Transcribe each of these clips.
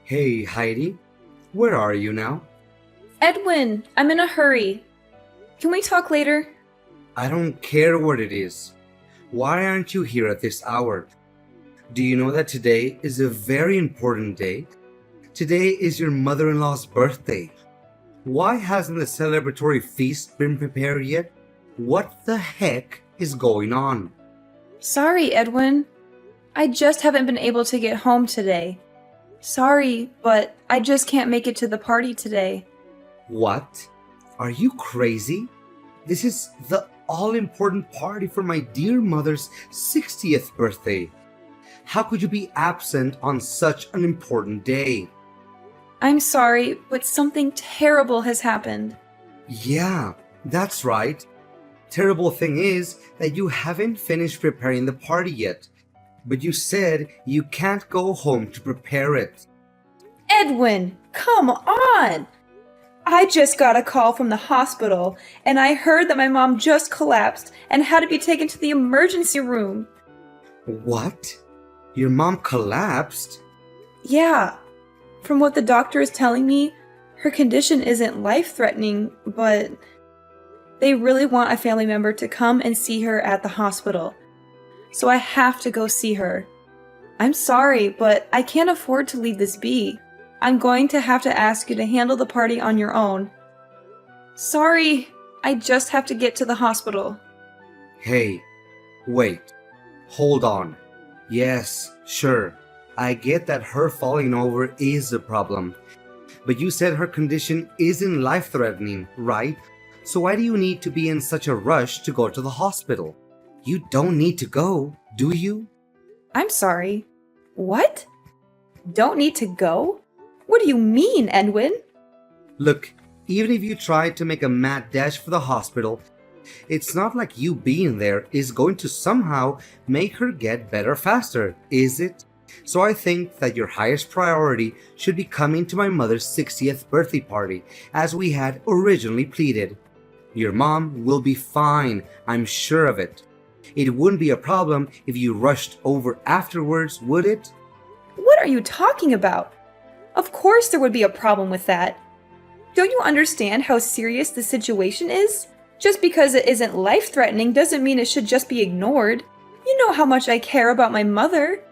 Hey, Heidi, where are you now? Edwin, I'm in a hurry. Can we talk later? I don't care what it is. Why aren't you here at this hour? Do you know that today is a very important day? Today is your mother in law's birthday. Why hasn't the celebratory feast been prepared yet? What the heck is going on? Sorry, Edwin. I just haven't been able to get home today. Sorry, but I just can't make it to the party today. What? Are you crazy? This is the all important party for my dear mother's 60th birthday. How could you be absent on such an important day? I'm sorry, but something terrible has happened. Yeah, that's right. Terrible thing is that you haven't finished preparing the party yet. But you said you can't go home to prepare it. Edwin, come on! I just got a call from the hospital, and I heard that my mom just collapsed and had to be taken to the emergency room. What? Your mom collapsed? Yeah, from what the doctor is telling me, her condition isn't life-threatening, but they really want a family member to come and see her at the hospital. So I have to go see her. I'm sorry, but I can't afford to leave this be. I'm going to have to ask you to handle the party on your own. Sorry, I just have to get to the hospital. Hey, wait. Hold on. Yes, sure. I get that her falling over is a problem. But you said her condition isn't life threatening, right? So why do you need to be in such a rush to go to the hospital? You don't need to go, do you? I'm sorry. What? Don't need to go? What do you mean, Edwin? Look, even if you tried to make a mad dash for the hospital, it's not like you being there is going to somehow make her get better faster, is it? So I think that your highest priority should be coming to my mother's 60th birthday party, as we had originally pleaded. Your mom will be fine, I'm sure of it. It wouldn't be a problem if you rushed over afterwards, would it? What are you talking about? Of course there would be a problem with that. Don't you understand how serious the situation is? Just because it isn't life-threatening doesn't mean it should just be ignored. You know how much I care about my mother.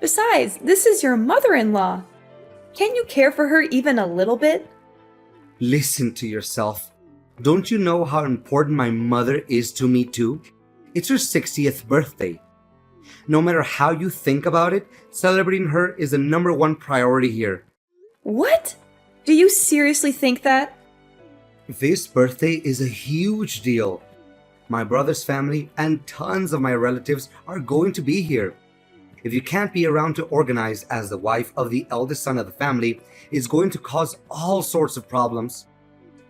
Besides, this is your mother-in-law. Can't you care for her even a little bit? Listen to yourself. Don't you know how important my mother is to me too? It's her 60th birthday. No matter how you think about it, celebrating her is the number one priority here. What? Do you seriously think that? This birthday is a huge deal. My brother's family and tons of my relatives are going to be here. If you can't be around to organize as the wife of the eldest son of the family, it's going to cause all sorts of problems.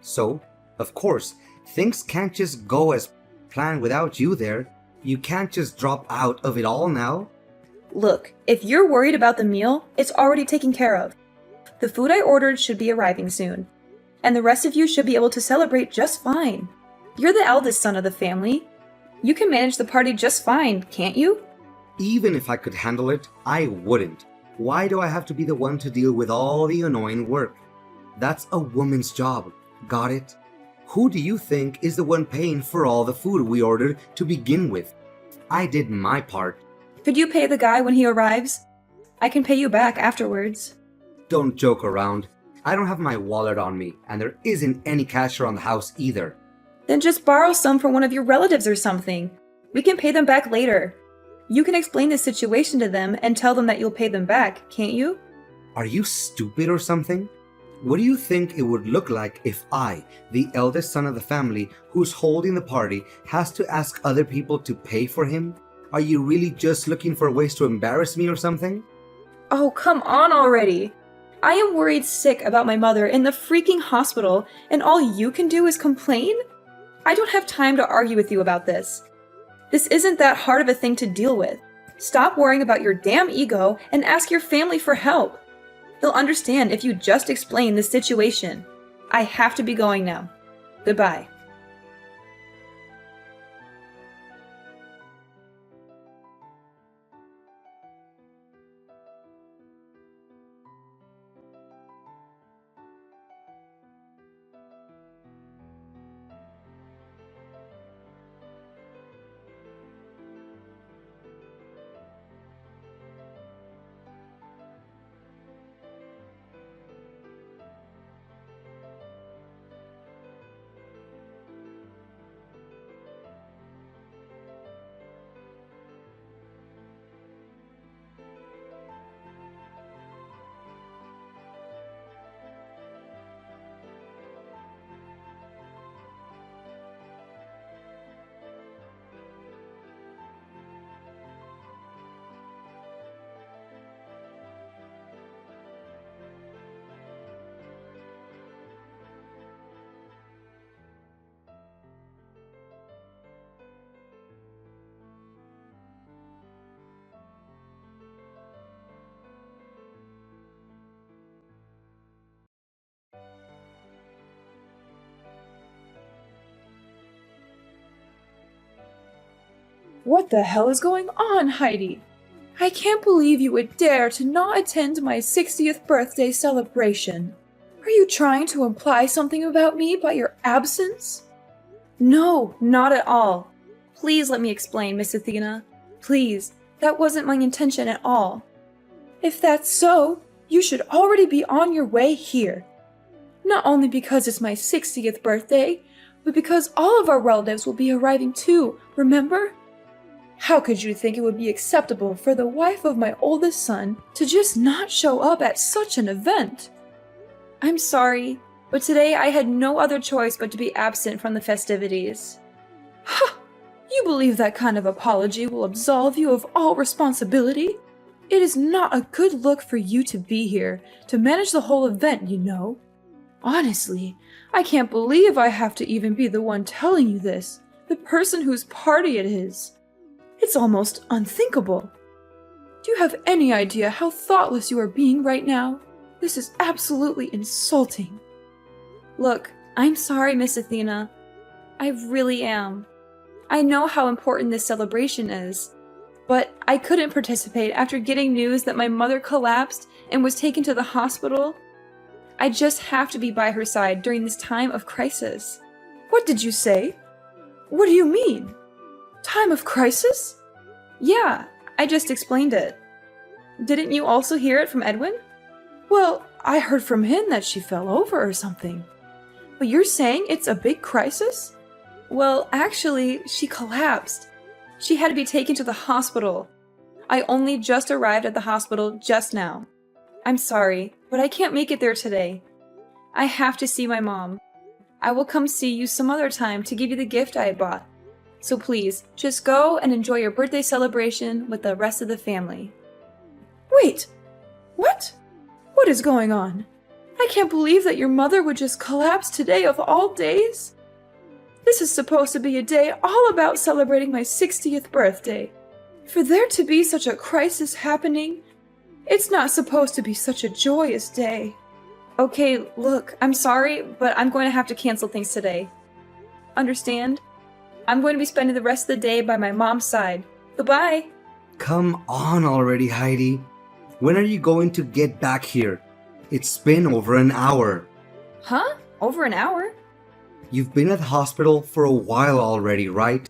So, of course, things can't just go as planned without you there. You can't just drop out of it all now. Look, if you're worried about the meal, it's already taken care of. The food I ordered should be arriving soon, and the rest of you should be able to celebrate just fine. You're the eldest son of the family. You can manage the party just fine, can't you? Even if I could handle it, I wouldn't. Why do I have to be the one to deal with all the annoying work? That's a woman's job. Got it? Who do you think is the one paying for all the food we ordered to begin with? I did my part. Could you pay the guy when he arrives? I can pay you back afterwards. Don't joke around. I don't have my wallet on me, and there isn't any cash around the house either. Then just borrow some from one of your relatives or something. We can pay them back later. You can explain the situation to them and tell them that you'll pay them back, can't you? Are you stupid or something? What do you think it would look like if I, the eldest son of the family who's holding the party, has to ask other people to pay for him? Are you really just looking for ways to embarrass me or something? Oh, come on already. I am worried sick about my mother in the freaking hospital, and all you can do is complain? I don't have time to argue with you about this. This isn't that hard of a thing to deal with. Stop worrying about your damn ego and ask your family for help. They'll understand if you just explain the situation. I have to be going now. Goodbye. What the hell is going on, Heidi? I can't believe you would dare to not attend my 60th birthday celebration. Are you trying to imply something about me by your absence? No, not at all. Please let me explain, Miss Athena. Please, that wasn't my intention at all. If that's so, you should already be on your way here. Not only because it's my 60th birthday, but because all of our relatives will be arriving too, remember? How could you think it would be acceptable for the wife of my oldest son to just not show up at such an event? I'm sorry, but today I had no other choice but to be absent from the festivities. Ha! You believe that kind of apology will absolve you of all responsibility? It is not a good look for you to be here, to manage the whole event, you know. Honestly, I can't believe I have to even be the one telling you this, the person whose party it is. It's almost unthinkable. Do you have any idea how thoughtless you are being right now? This is absolutely insulting. Look, I'm sorry, Miss Athena. I really am. I know how important this celebration is, but I couldn't participate after getting news that my mother collapsed and was taken to the hospital. I just have to be by her side during this time of crisis. What did you say? What do you mean? Time of crisis? Yeah, I just explained it. Didn't you also hear it from Edwin? Well, I heard from him that she fell over or something. But you're saying it's a big crisis? Well, actually, she collapsed. She had to be taken to the hospital. I only just arrived at the hospital just now. I'm sorry, but I can't make it there today. I have to see my mom. I will come see you some other time to give you the gift I bought. So please, just go and enjoy your birthday celebration with the rest of the family. Wait! What? What is going on? I can't believe that your mother would just collapse today of all days. This is supposed to be a day all about celebrating my 60th birthday. For there to be such a crisis happening, it's not supposed to be such a joyous day. Okay, look, I'm sorry, but I'm going to have to cancel things today. Understand? I'm going to be spending the rest of the day by my mom's side. Goodbye! Come on already, Heidi. When are you going to get back here? It's been over an hour. Huh? Over an hour? You've been at the hospital for a while already, right?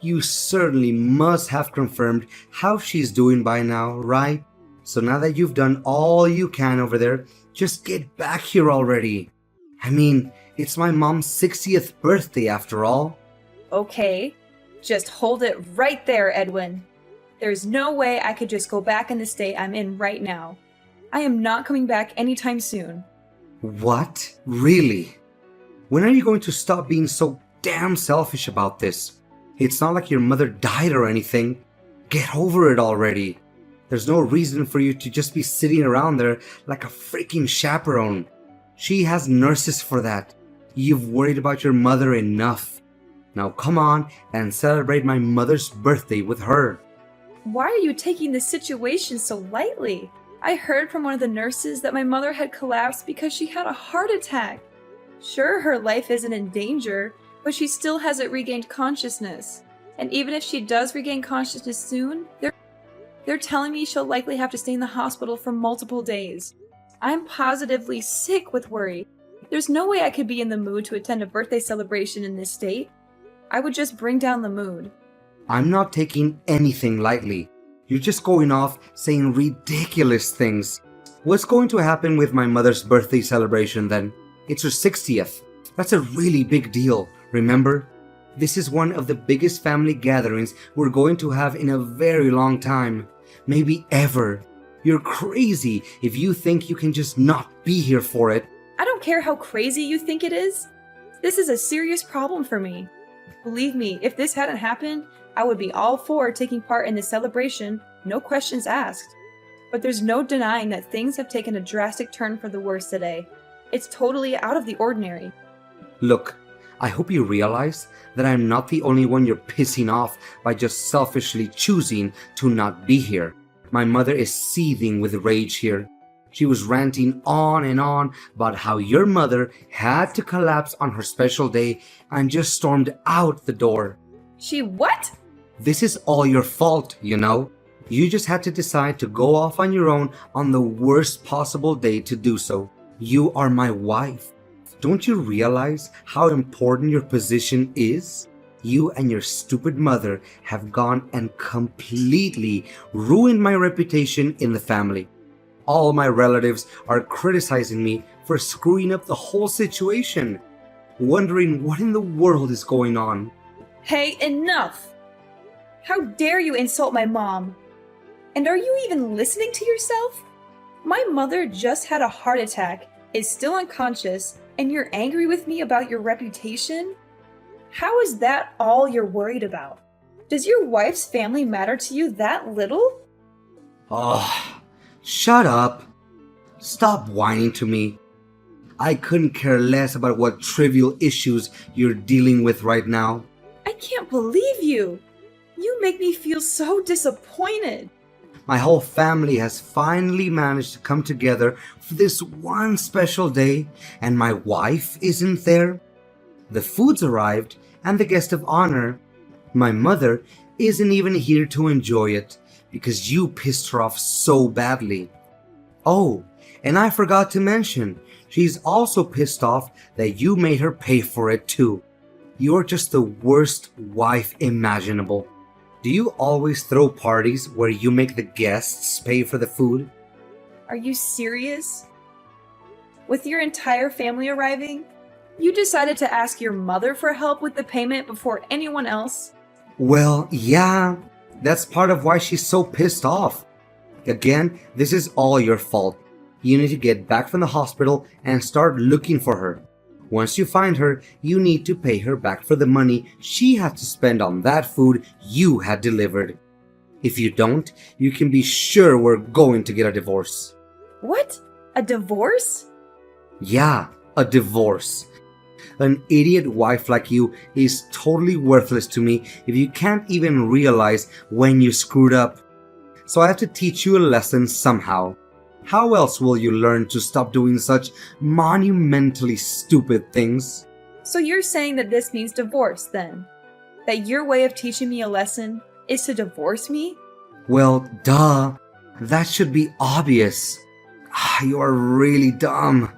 You certainly must have confirmed how she's doing by now, right? So now that you've done all you can over there, just get back here already. I mean, it's my mom's 60th birthday after all. Okay, just hold it right there, Edwin. There's no way I could just go back in the state I'm in right now. I am not coming back anytime soon. What? Really? When are you going to stop being so damn selfish about this? It's not like your mother died or anything. Get over it already. There's no reason for you to just be sitting around there like a freaking chaperone. She has nurses for that. You've worried about your mother enough. Now come on and celebrate my mother's birthday with her. Why are you taking this situation so lightly? I heard from one of the nurses that my mother had collapsed because she had a heart attack. Sure, her life isn't in danger, but she still hasn't regained consciousness. And even if she does regain consciousness soon, they're telling me she'll likely have to stay in the hospital for multiple days. I'm positively sick with worry. There's no way I could be in the mood to attend a birthday celebration in this state. I would just bring down the mood. I'm not taking anything lightly. You're just going off saying ridiculous things. What's going to happen with my mother's birthday celebration then? It's her 60th. That's a really big deal, remember? This is one of the biggest family gatherings we're going to have in a very long time. Maybe ever. You're crazy if you think you can just not be here for it. I don't care how crazy you think it is. This is a serious problem for me. Believe me, if this hadn't happened, I would be all for taking part in the celebration, no questions asked. But there's no denying that things have taken a drastic turn for the worse today. It's totally out of the ordinary. Look, I hope you realize that I'm not the only one you're pissing off by just selfishly choosing to not be here. My mother is seething with rage here. She was ranting on and on about how your mother had to collapse on her special day and just stormed out the door. She what? This is all your fault, you know? You just had to decide to go off on your own on the worst possible day to do so. You are my wife. Don't you realize how important your position is? You and your stupid mother have gone and completely ruined my reputation in the family. All my relatives are criticizing me for screwing up the whole situation, wondering what in the world is going on. Hey, enough! How dare you insult my mom? And are you even listening to yourself? My mother just had a heart attack, is still unconscious, and you're angry with me about your reputation? How is that all you're worried about? Does your wife's family matter to you that little? Oh, shut up. Stop whining to me. I couldn't care less about what trivial issues you're dealing with right now. I can't believe you! You make me feel so disappointed. My whole family has finally managed to come together for this one special day, and my wife isn't there. The food's arrived, and the guest of honor, my mother, isn't even here to enjoy it because you pissed her off so badly. Oh, and I forgot to mention, she's also pissed off that you made her pay for it too. You're just the worst wife imaginable. Do you always throw parties where you make the guests pay for the food? Are you serious? With your entire family arriving, you decided to ask your mother for help with the payment before anyone else? Well, yeah, that's part of why she's so pissed off. Again, this is all your fault. You need to get back from the hospital and start looking for her. Once you find her, you need to pay her back for the money she had to spend on that food you had delivered. If you don't, you can be sure we're going to get a divorce. What? A divorce? Yeah, a divorce. An idiot wife like you is totally worthless to me if you can't even realize when you screwed up. So I have to teach you a lesson somehow. How else will you learn to stop doing such monumentally stupid things? So you're saying that this means divorce, then? That your way of teaching me a lesson is to divorce me? Well, duh. That should be obvious. You are really dumb.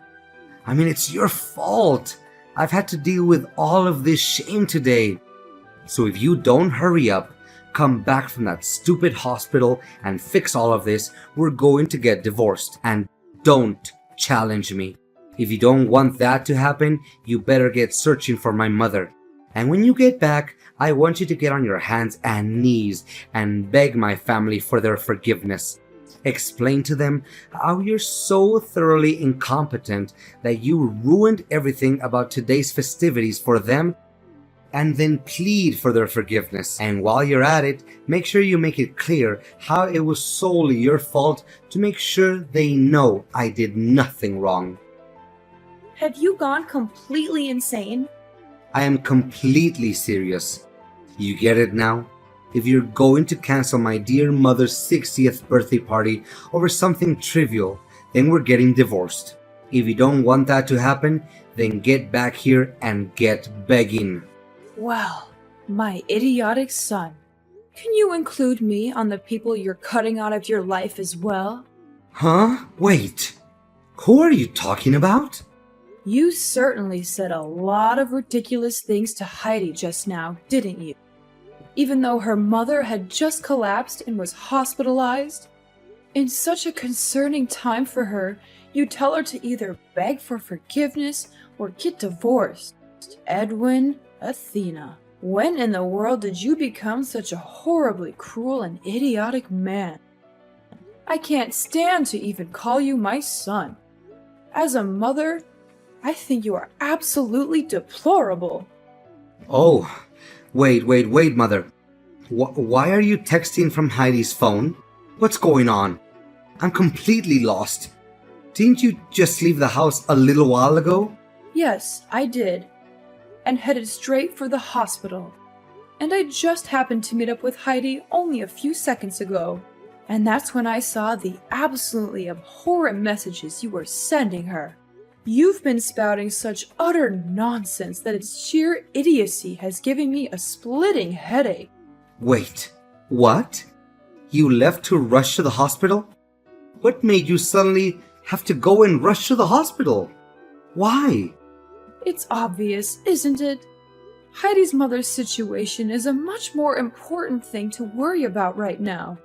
I mean, it's your fault. I've had to deal with all of this shame today. So if you don't hurry up, come back from that stupid hospital and fix all of this, we're going to get divorced. And don't challenge me. If you don't want that to happen, you better get searching for my mother. And when you get back, I want you to get on your hands and knees and beg my family for their forgiveness. Explain to them how you're so thoroughly incompetent that you ruined everything about today's festivities for them, and then plead for their forgiveness. And while you're at it, make sure you make it clear how it was solely your fault to make sure they know I did nothing wrong. Have you gone completely insane? I am completely serious. You get it now? If you're going to cancel my dear mother's 60th birthday party over something trivial, then we're getting divorced. If you don't want that to happen, then get back here and get begging. Well, my idiotic son. Can you include me on the people you're cutting out of your life as well? Huh? Wait. Who are you talking about? You certainly said a lot of ridiculous things to Heidi just now, didn't you? Even though her mother had just collapsed and was hospitalized? In such a concerning time for her, you tell her to either beg for forgiveness or get divorced. Edwin, Athena, when in the world did you become such a horribly cruel and idiotic man? I can't stand to even call you my son. As a mother, I think you are absolutely deplorable. Oh, wait, mother. Why are you texting from Heidi's phone? What's going on? I'm completely lost. Didn't you just leave the house a little while ago? Yes, I did. And headed straight for the hospital. And I just happened to meet up with Heidi only a few seconds ago. And that's when I saw the absolutely abhorrent messages you were sending her. You've been spouting such utter nonsense that its sheer idiocy has given me a splitting headache. Wait, what? You left to rush to the hospital? What made you suddenly have to go and rush to the hospital? Why? It's obvious, isn't it? Heidi's mother's situation is a much more important thing to worry about right now.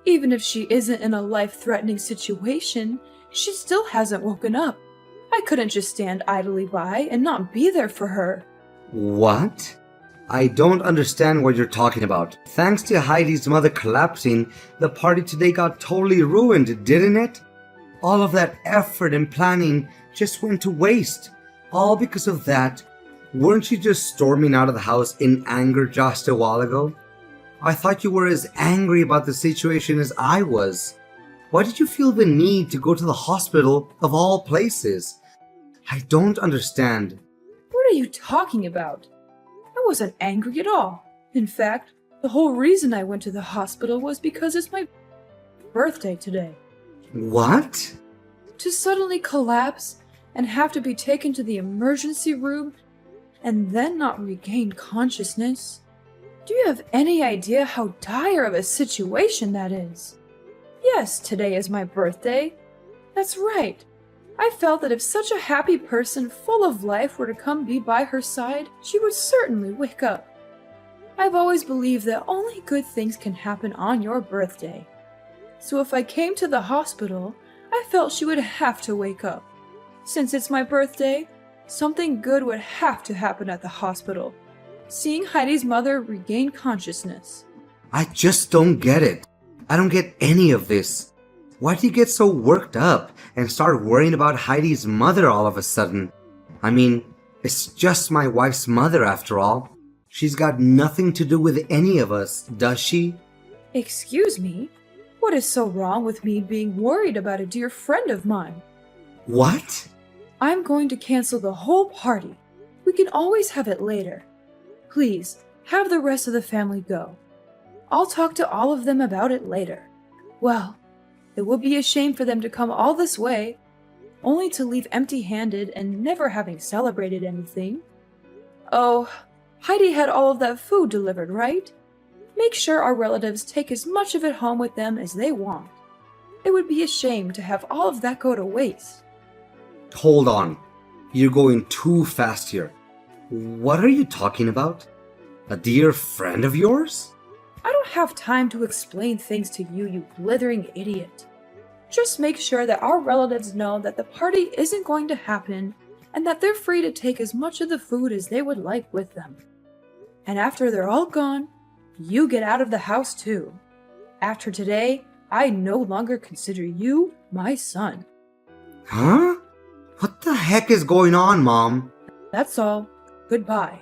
Even if she isn't in a life-threatening situation, she still hasn't woken up. I couldn't just stand idly by and not be there for her. What? I don't understand what you're talking about. Thanks to Heidi's mother collapsing, the party today got totally ruined, didn't it? All of that effort and planning just went to waste. All because of that. Weren't you just storming out of the house in anger just a while ago? I thought you were as angry about the situation as I was. Why did you feel the need to go to the hospital of all places? I don't understand. What are you talking about? I wasn't angry at all. In fact, the whole reason I went to the hospital was because it's my birthday today. What? To suddenly collapse and have to be taken to the emergency room and then not regain consciousness? Do you have any idea how dire of a situation that is? Yes, today is my birthday. That's right. I felt that if such a happy person full of life were to come be by her side, she would certainly wake up. I've always believed that only good things can happen on your birthday. So if I came to the hospital, I felt she would have to wake up. Since it's my birthday, something good would have to happen at the hospital. Seeing Heidi's mother regain consciousness. I just don't get it. I don't get any of this. Why do you get so worked up and start worrying about Heidi's mother all of a sudden? I mean, it's just my wife's mother after all. She's got nothing to do with any of us, does she? Excuse me? What is so wrong with me being worried about a dear friend of mine? What? I'm going to cancel the whole party. We can always have it later. Please, have the rest of the family go. I'll talk to all of them about it later. Well, it would be a shame for them to come all this way, only to leave empty-handed and never having celebrated anything. Oh, Heidi had all of that food delivered, right? Make sure our relatives take as much of it home with them as they want. It would be a shame to have all of that go to waste. Hold on. You're going too fast here. What are you talking about? A dear friend of yours? I don't have time to explain things to you, you blithering idiot. Just make sure that our relatives know that the party isn't going to happen and that they're free to take as much of the food as they would like with them. And after they're all gone, you get out of the house too. After today, I no longer consider you my son. Huh? What the heck is going on, Mom? That's all. Goodbye.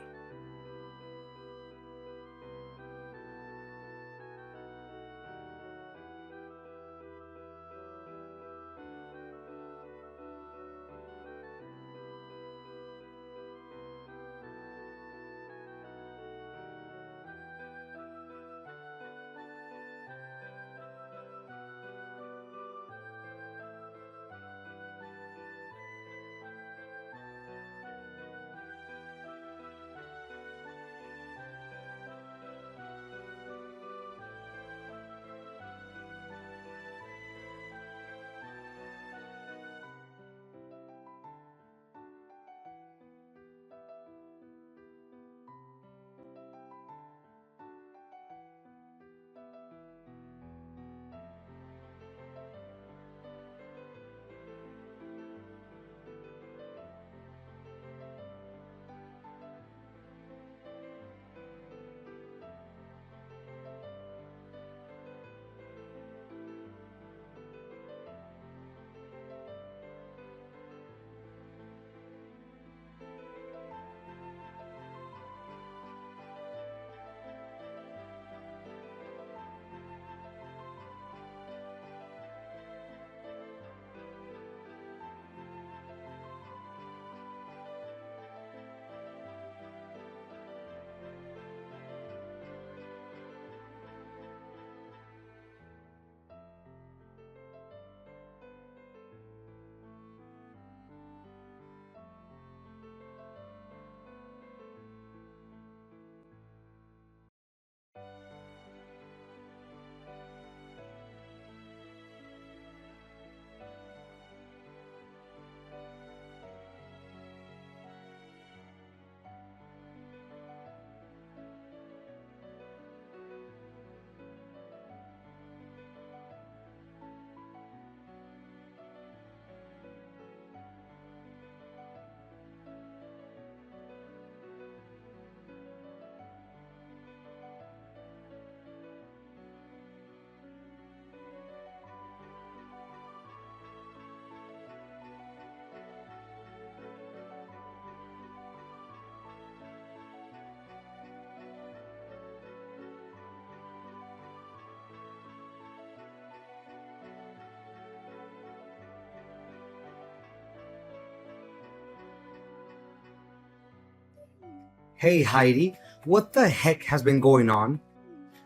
Hey Heidi, what the heck has been going on?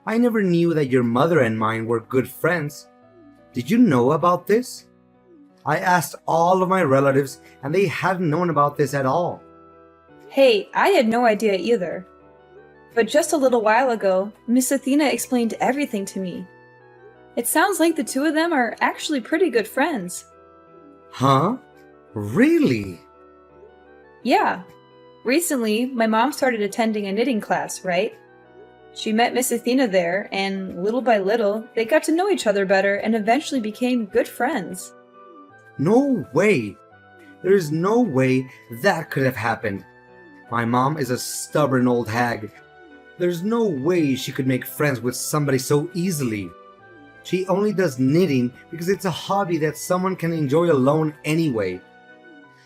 I never knew that your mother and mine were good friends. Did you know about this? I asked all of my relatives and they hadn't known about this at all. Hey, I had no idea either. But just a little while ago, Miss Athena explained everything to me. It sounds like the two of them are actually pretty good friends. Huh? Really? Yeah. Recently, my mom started attending a knitting class, right? She met Miss Athena there, and little by little, they got to know each other better and eventually became good friends. No way! There is no way that could have happened. My mom is a stubborn old hag. There's no way she could make friends with somebody so easily. She only does knitting because it's a hobby that someone can enjoy alone anyway.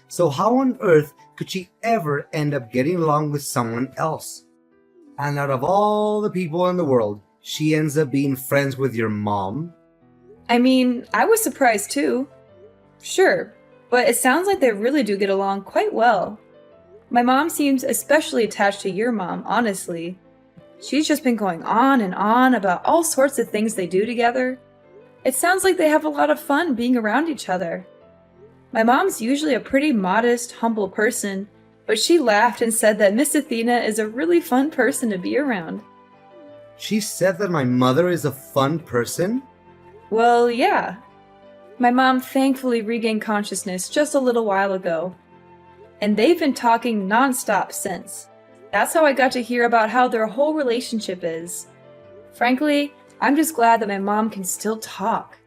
So how on earth could she ever end up getting along with someone else? And out of all the people in the world, she ends up being friends with your mom? I mean, I was surprised too. Sure, but it sounds like they really do get along quite well. My mom seems especially attached to your mom, honestly. She's just been going on and on about all sorts of things they do together. It sounds like they have a lot of fun being around each other. My mom's usually a pretty modest, humble person, but she laughed and said that Miss Athena is a really fun person to be around. She said that my mother is a fun person? Well, yeah. My mom thankfully regained consciousness just a little while ago, and they've been talking nonstop since. That's how I got to hear about how their whole relationship is. Frankly, I'm just glad that my mom can still talk.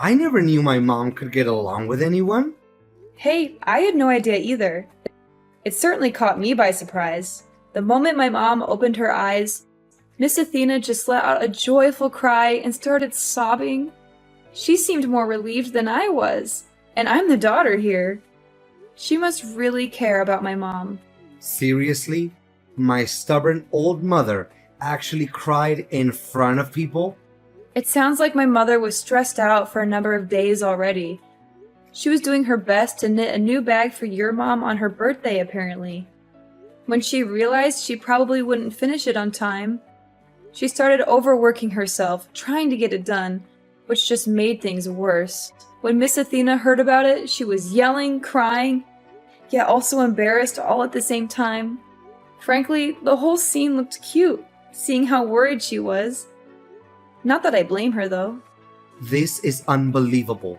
I never knew my mom could get along with anyone. Hey, I had no idea either. It certainly caught me by surprise. The moment my mom opened her eyes, Miss Athena just let out a joyful cry and started sobbing. She seemed more relieved than I was, and I'm the daughter here. She must really care about my mom. Seriously? My stubborn old mother actually cried in front of people? It sounds like my mother was stressed out for a number of days already. She was doing her best to knit a new bag for your mom on her birthday, apparently. When she realized she probably wouldn't finish it on time, she started overworking herself, trying to get it done, which just made things worse. When Miss Athena heard about it, she was yelling, crying, yet also embarrassed all at the same time. Frankly, the whole scene looked cute, seeing how worried she was. Not that I blame her, though. This is unbelievable.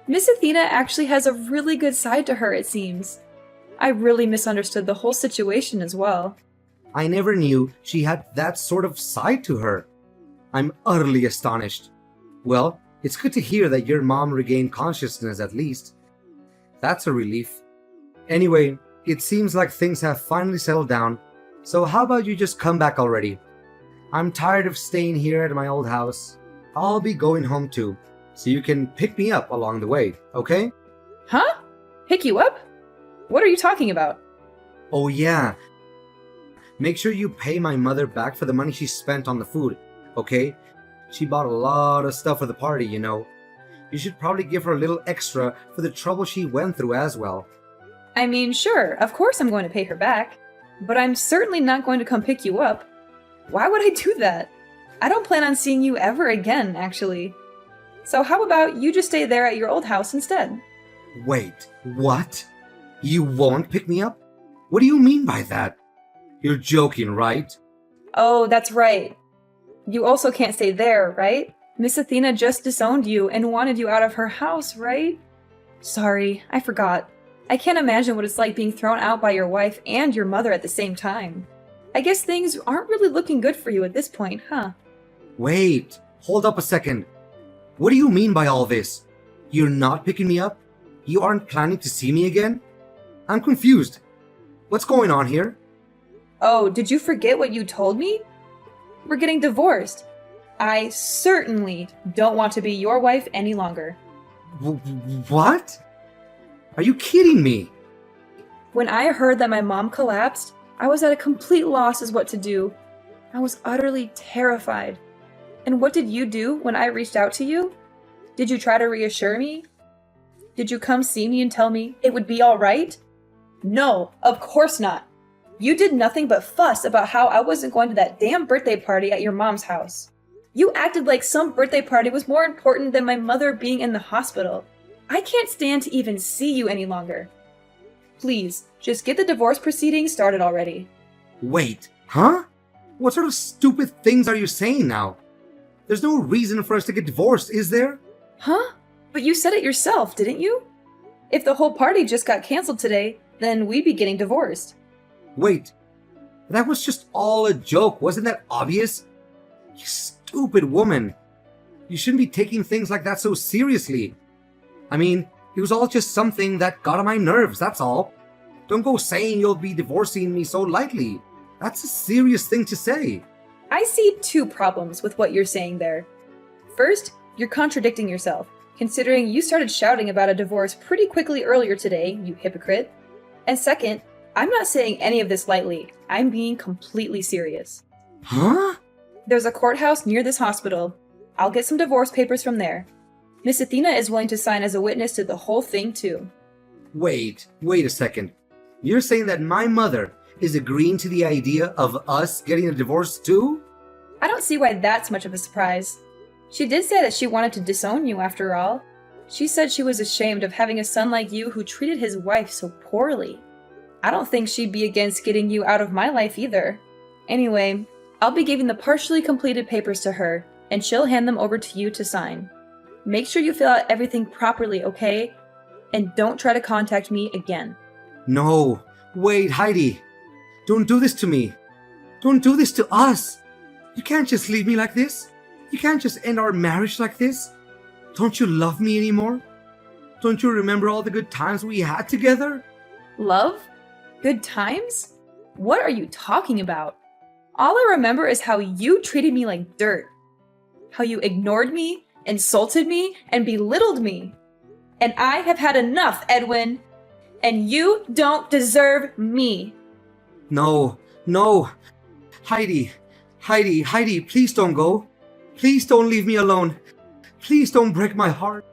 Miss Athena actually has a really good side to her, it seems. I really misunderstood the whole situation as well. I never knew she had that sort of side to her. I'm utterly astonished. Well, it's good to hear that your mom regained consciousness at least. That's a relief. Anyway, it seems like things have finally settled down, so how about you just come back already? I'm tired of staying here at my old house. I'll be going home too, so you can pick me up along the way, okay? Huh? Pick you up? What are you talking about? Oh yeah. Make sure you pay my mother back for the money she spent on the food, okay? She bought a lot of stuff for the party, you know. You should probably give her a little extra for the trouble she went through as well. I mean, sure, of course I'm going to pay her back, but I'm certainly not going to come pick you up. Why would I do that? I don't plan on seeing you ever again, actually. So how about you just stay there at your old house instead? Wait, what? You won't pick me up? What do you mean by that? You're joking, right? Oh, that's right. You also can't stay there, right? Miss Athena just disowned you and wanted you out of her house, right? Sorry, I forgot. I can't imagine what it's like being thrown out by your wife and your mother at the same time. I guess things aren't really looking good for you at this point, huh? Wait, hold up a second. What do you mean by all this? You're not picking me up? You aren't planning to see me again? I'm confused. What's going on here? Oh, did you forget what you told me? We're getting divorced. I certainly don't want to be your wife any longer. What? Are you kidding me? When I heard that my mom collapsed, I was at a complete loss as what to do. I was utterly terrified. And what did you do when I reached out to you? Did you try to reassure me? Did you come see me and tell me it would be all right? No, of course not. You did nothing but fuss about how I wasn't going to that damn birthday party at your mom's house. You acted like some birthday party was more important than my mother being in the hospital. I can't stand to even see you any longer. Please, just get the divorce proceedings started already. Wait, huh? What sort of stupid things are you saying now? There's no reason for us to get divorced, is there? Huh? But you said it yourself, didn't you? If the whole party just got canceled today, then we'd be getting divorced. Wait, that was just all a joke, wasn't that obvious? You stupid woman. You shouldn't be taking things like that so seriously. I mean, it was all just something that got on my nerves, that's all. Don't go saying you'll be divorcing me so lightly. That's a serious thing to say. I see two problems with what you're saying there. First, you're contradicting yourself, considering you started shouting about a divorce pretty quickly earlier today, you hypocrite. And second, I'm not saying any of this lightly. I'm being completely serious. Huh? There's a courthouse near this hospital. I'll get some divorce papers from there. Miss Athena is willing to sign as a witness to the whole thing, too. Wait a second. You're saying that my mother is agreeing to the idea of us getting a divorce too? I don't see why that's much of a surprise. She did say that she wanted to disown you after all. She said she was ashamed of having a son like you who treated his wife so poorly. I don't think she'd be against getting you out of my life either. Anyway, I'll be giving the partially completed papers to her, and she'll hand them over to you to sign. Make sure you fill out everything properly, okay? And don't try to contact me again. No. Wait, Heidi. Don't do this to me. Don't do this to us. You can't just leave me like this. You can't just end our marriage like this. Don't you love me anymore? Don't you remember all the good times we had together? Love? Good times? What are you talking about? All I remember is how you treated me like dirt. How you ignored me, insulted me, and belittled me. And I have had enough, Edwin. And you don't deserve me. No. Heidi, please don't go. Please don't leave me alone. Please don't break my heart.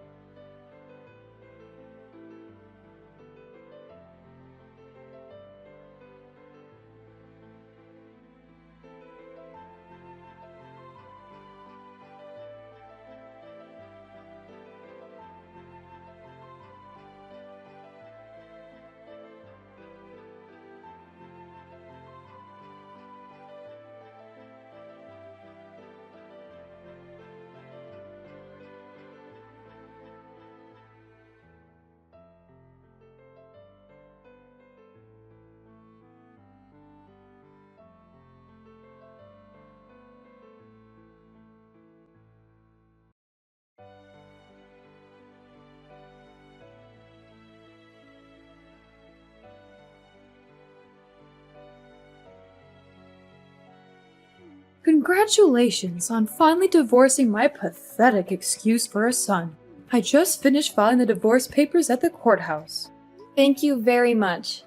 Congratulations on finally divorcing my pathetic excuse for a son. I just finished filing the divorce papers at the courthouse. Thank you very much.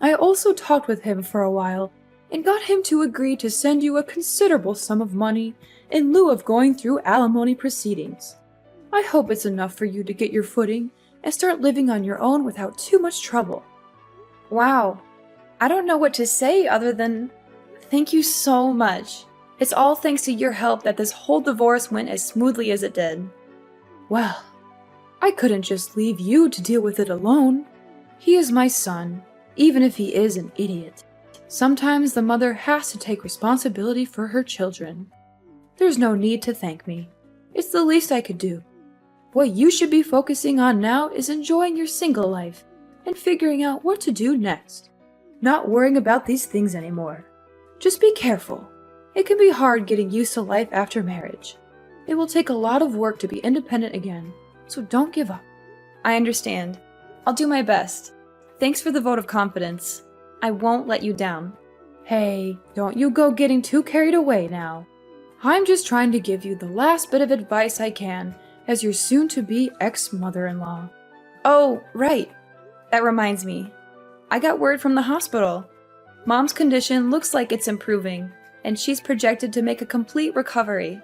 I also talked with him for a while and got him to agree to send you a considerable sum of money in lieu of going through alimony proceedings. I hope it's enough for you to get your footing and start living on your own without too much trouble. Wow. I don't know what to say other than thank you so much. It's all thanks to your help that this whole divorce went as smoothly as it did. Well, I couldn't just leave you to deal with it alone. He is my son, even if he is an idiot. Sometimes the mother has to take responsibility for her children. There's no need to thank me. It's the least I could do. What you should be focusing on now is enjoying your single life and figuring out what to do next. Not worrying about these things anymore. Just be careful. It can be hard getting used to life after marriage. It will take a lot of work to be independent again, so don't give up. I understand. I'll do my best. Thanks for the vote of confidence. I won't let you down. Hey, don't you go getting too carried away now. I'm just trying to give you the last bit of advice I can as your soon-to-be ex-mother-in-law. Oh, right. That reminds me. I got word from the hospital. Mom's condition looks like it's improving, and she's projected to make a complete recovery.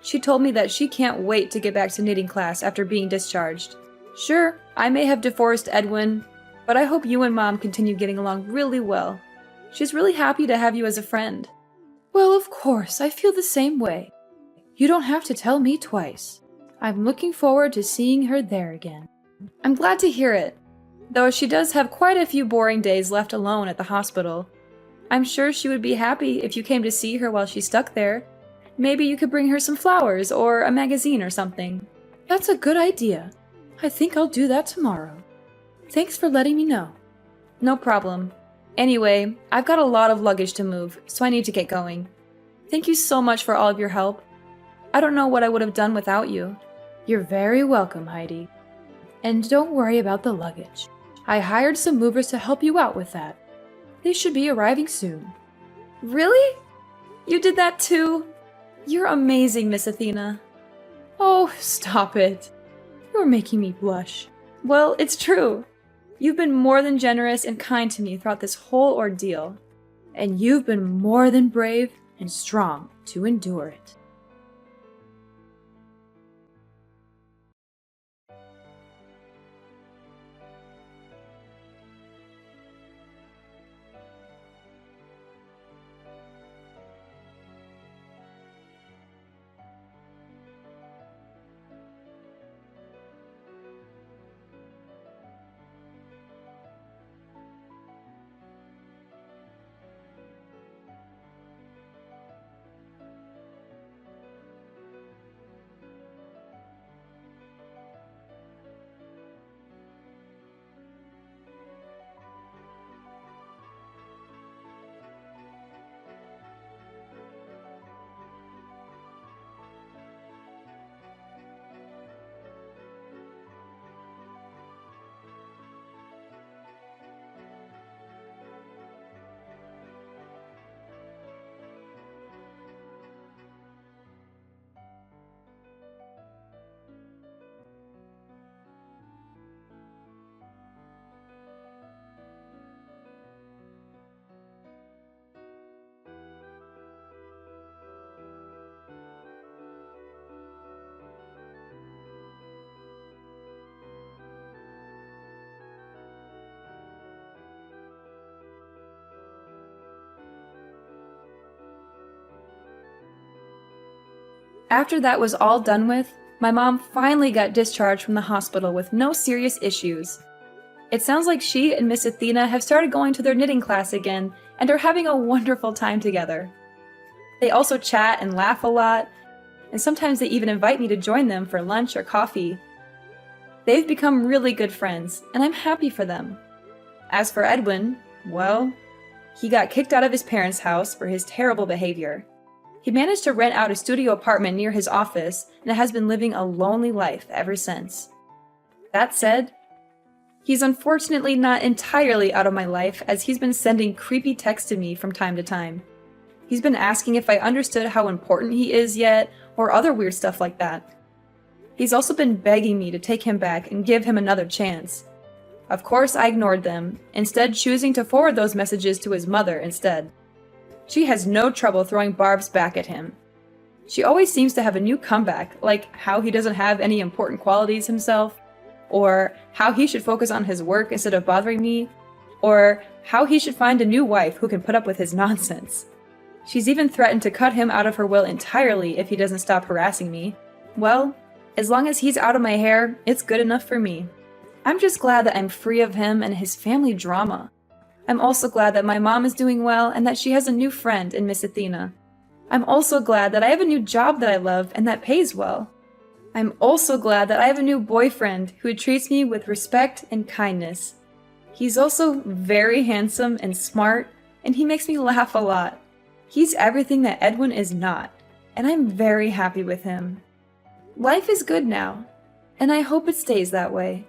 She told me that she can't wait to get back to knitting class after being discharged. Sure, I may have divorced Edwin, but I hope you and Mom continue getting along really well. She's really happy to have you as a friend. Well, of course, I feel the same way. You don't have to tell me twice. I'm looking forward to seeing her there again. I'm glad to hear it, though she does have quite a few boring days left alone at the hospital. I'm sure she would be happy if you came to see her while she's stuck there. Maybe you could bring her some flowers or a magazine or something. That's a good idea. I think I'll do that tomorrow. Thanks for letting me know. No problem. Anyway, I've got a lot of luggage to move, so I need to get going. Thank you so much for all of your help. I don't know what I would have done without you. You're very welcome, Heidi. And don't worry about the luggage. I hired some movers to help you out with that. They should be arriving soon. Really? You did that too? You're amazing, Miss Athena. Oh, stop it. You're making me blush. Well, it's true. You've been more than generous and kind to me throughout this whole ordeal. And you've been more than brave and strong to endure it. After that was all done with, my mom finally got discharged from the hospital with no serious issues. It sounds like she and Miss Athena have started going to their knitting class again and are having a wonderful time together. They also chat and laugh a lot, and sometimes they even invite me to join them for lunch or coffee. They've become really good friends, and I'm happy for them. As for Edwin, well, he got kicked out of his parents' house for his terrible behavior. He managed to rent out a studio apartment near his office and has been living a lonely life ever since. That said, he's unfortunately not entirely out of my life, as he's been sending creepy texts to me from time to time. He's been asking if I understood how important he is yet, or other weird stuff like that. He's also been begging me to take him back and give him another chance. Of course, I ignored them, instead choosing to forward those messages to his mother instead. She has no trouble throwing barbs back at him. She always seems to have a new comeback, like how he doesn't have any important qualities himself, or how he should focus on his work instead of bothering me, or how he should find a new wife who can put up with his nonsense. She's even threatened to cut him out of her will entirely if he doesn't stop harassing me. Well, as long as he's out of my hair, it's good enough for me. I'm just glad that I'm free of him and his family drama. I'm also glad that my mom is doing well and that she has a new friend in Miss Athena. I'm also glad that I have a new job that I love and that pays well. I'm also glad that I have a new boyfriend who treats me with respect and kindness. He's also very handsome and smart, and he makes me laugh a lot. He's everything that Edwin is not, and I'm very happy with him. Life is good now, and I hope it stays that way.